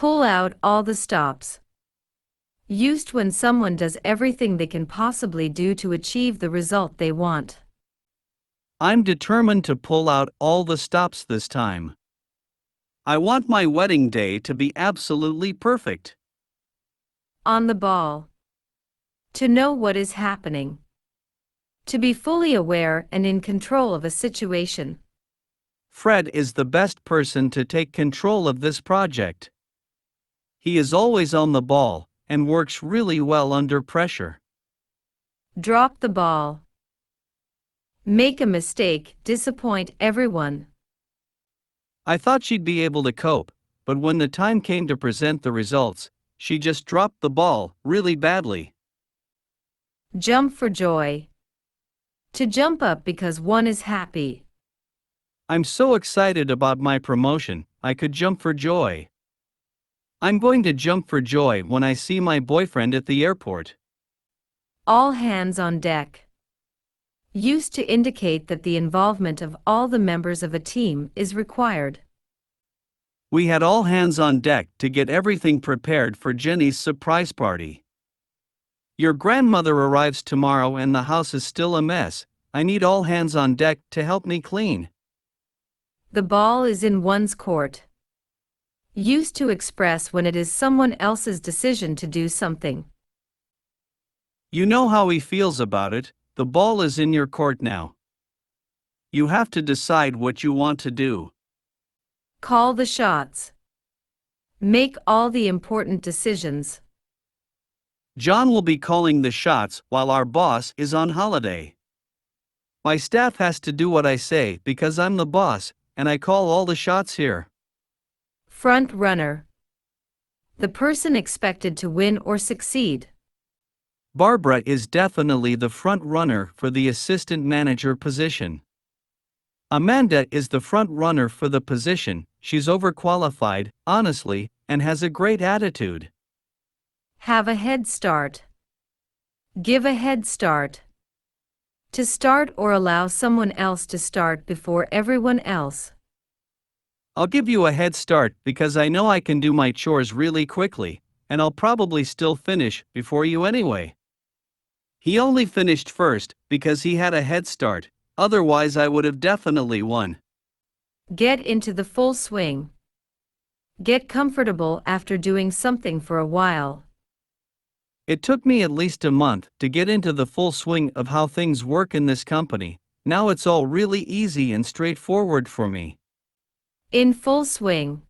Pull out all the stops. Used when someone does everything they can possibly do to achieve the result they want. I'm determined to pull out all the stops this time. I want my wedding day to be absolutely perfect. On the ball. To know what is happening. To be fully aware and in control of a situation. Fred is the best person to take control of this project. He is always on the ball and works really well under pressure. Drop the ball. Make a mistake, disappoint everyone. I thought she'd be able to cope, but when the time came to present the results, she just dropped the ball really badly. Jump for joy. To jump up because one is happy. I'm so excited about my promotion, I could jump for joy. I'm going to jump for joy when I see my boyfriend at the airport. All hands on deck. Used to indicate that the involvement of all the members of a team is required. We had all hands on deck to get everything prepared for Jenny's surprise party. Your grandmother arrives tomorrow and the house is still a mess. I need all hands on deck to help me clean. The ball is in one's court. Used to express when it is someone else's decision to do something. You know how he feels about it, the ball is in your court now. You have to decide what you want to do. Call the shots. Make all the important decisions. John will be calling the shots while our boss is on holiday. My staff has to do what I say because I'm the boss, and I call all the shots here. Front runner. The person expected to win or succeed. Barbara is definitely the front runner for the assistant manager position. Amanda is the front runner for the position. She's overqualified, honestly, and has a great attitude. Have a head start. Give a head start. To start or allow someone else to start before everyone else. I'll give you a head start because I know I can do my chores really quickly, and I'll probably still finish before you anyway. He only finished first because he had a head start, otherwise I would have definitely won. Get into the full swing. Get comfortable after doing something for a while. It took me at least a month to get into the full swing of how things work in this company. Now it's all really easy and straightforward for me. In full swing.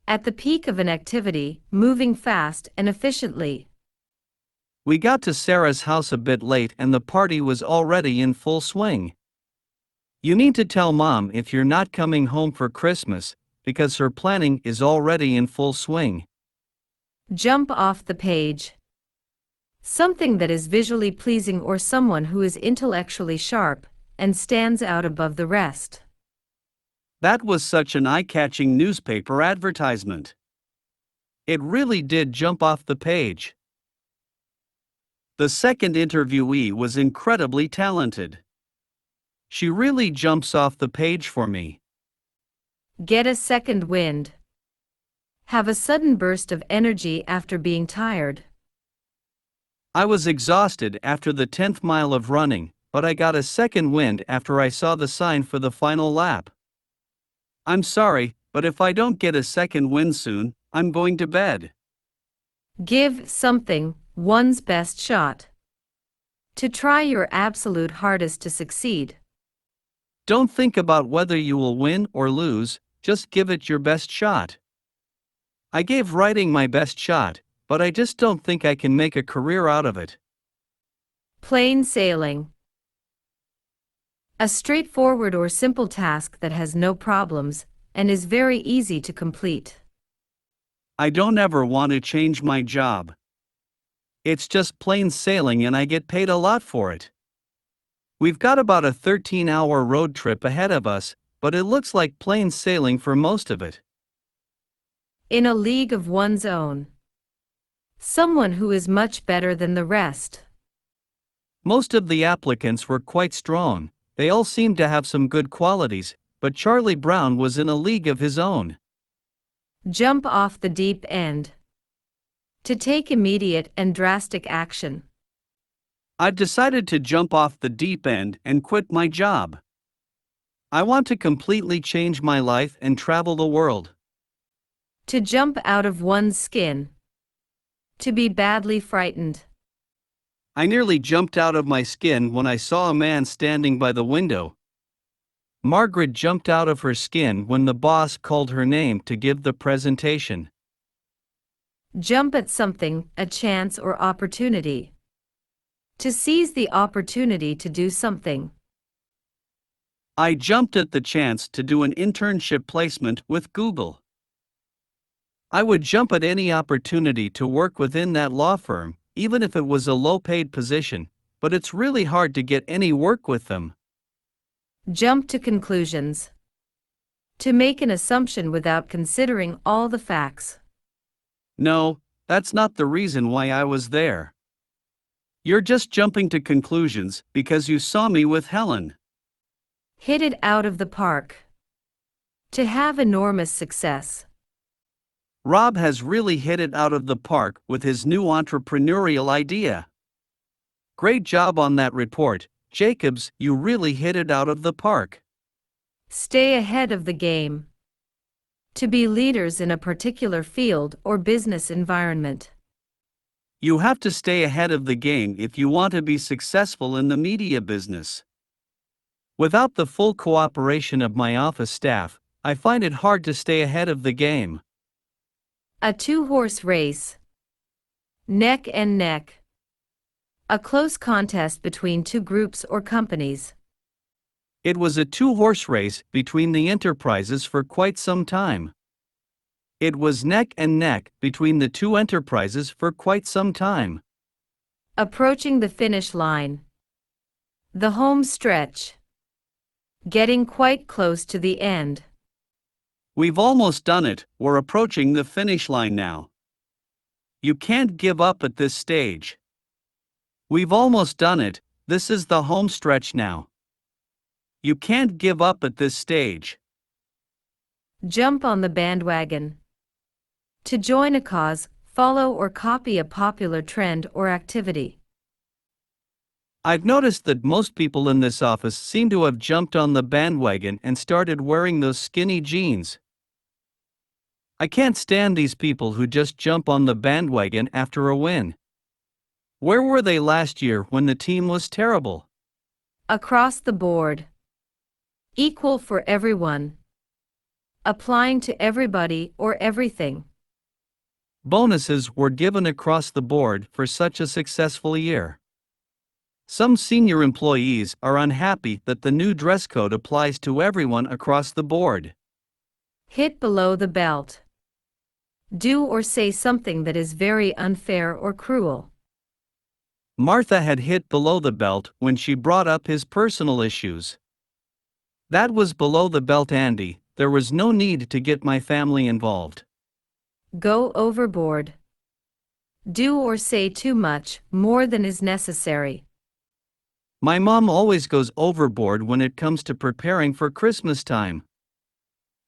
At the peak of an activity, moving fast and efficiently. We got to Sarah's house a bit late and the party was already in full swing. You need to tell Mom if you're not coming home for Christmas, because her planning is already in full swing. Jump off the page. Something that is visually pleasing or someone who is intellectually sharp and stands out above the rest. That was such an eye-catching newspaper advertisement. It really did jump off the page. The second interviewee was incredibly talented. She really jumps off the page for me. Get a second wind. Have a sudden burst of energy after being tired. I was exhausted after the 10th mile of running, but I got a second wind after I saw the sign for the final lap. I'm sorry, but if I don't get a second wind soon, I'm going to bed. Give something one's best shot. To try your absolute hardest to succeed. Don't think about whether you will win or lose, just give it your best shot. I gave writing my best shot, but I just don't think I can make a career out of it. Plain sailing. A straightforward or simple task that has no problems and is very easy to complete. I don't ever want to change my job. It's just plain sailing and I get paid a lot for it. We've got about a 13-hour road trip ahead of us, but it looks like plain sailing for most of it. In a league of one's own. Someone who is much better than the rest. Most of the applicants were quite strong. They all seemed to have some good qualities, but Charlie Brown was in a league of his own. Jump off the deep end. To take immediate and drastic action. I've decided to jump off the deep end and quit my job. I want to completely change my life and travel the world. To jump out of one's skin. To be badly frightened. I nearly jumped out of my skin when I saw a man standing by the window. Margaret jumped out of her skin when the boss called her name to give the presentation. Jump at something, a chance or opportunity. To seize the opportunity to do something. I jumped at the chance to do an internship placement with Google. I would jump at any opportunity to work within that law firm, even if it was a low-paid position, but it's really hard to get any work with them. Jump to conclusions. To make an assumption without considering all the facts. No, that's not the reason why I was there. You're just jumping to conclusions because you saw me with Helen. Hit it out of the park. To have enormous success. Rob has really hit it out of the park with his new entrepreneurial idea. Great job on that report, Jacobs, you really hit it out of the park. Stay ahead of the game. To be leaders in a particular field or business environment. You have to stay ahead of the game if you want to be successful in the media business. Without the full cooperation of my office staff, I find it hard to stay ahead of the game. A two-horse race. Neck and neck. A close contest between two groups or companies. It was a two-horse race between the enterprises for quite some time. It was neck and neck between the two enterprises for quite some time. Approaching the finish line. The home stretch. Getting quite close to the end. We've almost done it, we're approaching the finish line now. You can't give up at this stage. We've almost done it, this is the home stretch now. You can't give up at this stage. Jump on the bandwagon. To join a cause, follow or copy a popular trend or activity. I've noticed that most people in this office seem to have jumped on the bandwagon and started wearing those skinny jeans. I can't stand these people who just jump on the bandwagon after a win. Where were they last year when the team was terrible? Across the board. Equal for everyone. Applying to everybody or everything. Bonuses were given across the board for such a successful year. Some senior employees are unhappy that the new dress code applies to everyone across the board. Hit below the belt. Do or say something that is very unfair or cruel. Martha had hit below the belt when she brought up his personal issues. That was below the belt, Andy. There was no need to get my family involved. Go overboard. Do or say too much, more than is necessary. My mom always goes overboard when it comes to preparing for Christmas time.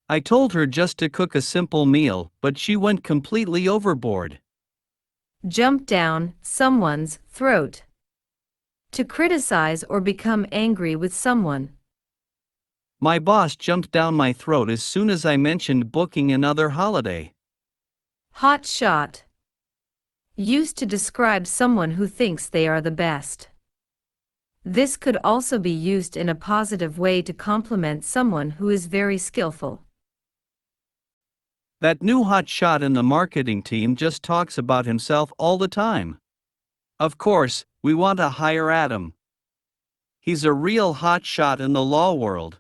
I told her just to cook a simple meal, but she went completely overboard. Jump down someone's throat. To criticize or become angry with someone. My boss jumped down my throat as soon as I mentioned booking another holiday. Hot shot. Used to describe someone who thinks they are the best. This could also be used in a positive way to compliment someone who is very skillful. That new hot shot in the marketing team just talks about himself all the time. Of course, we want to hire Adam. He's a real hot shot in the law world.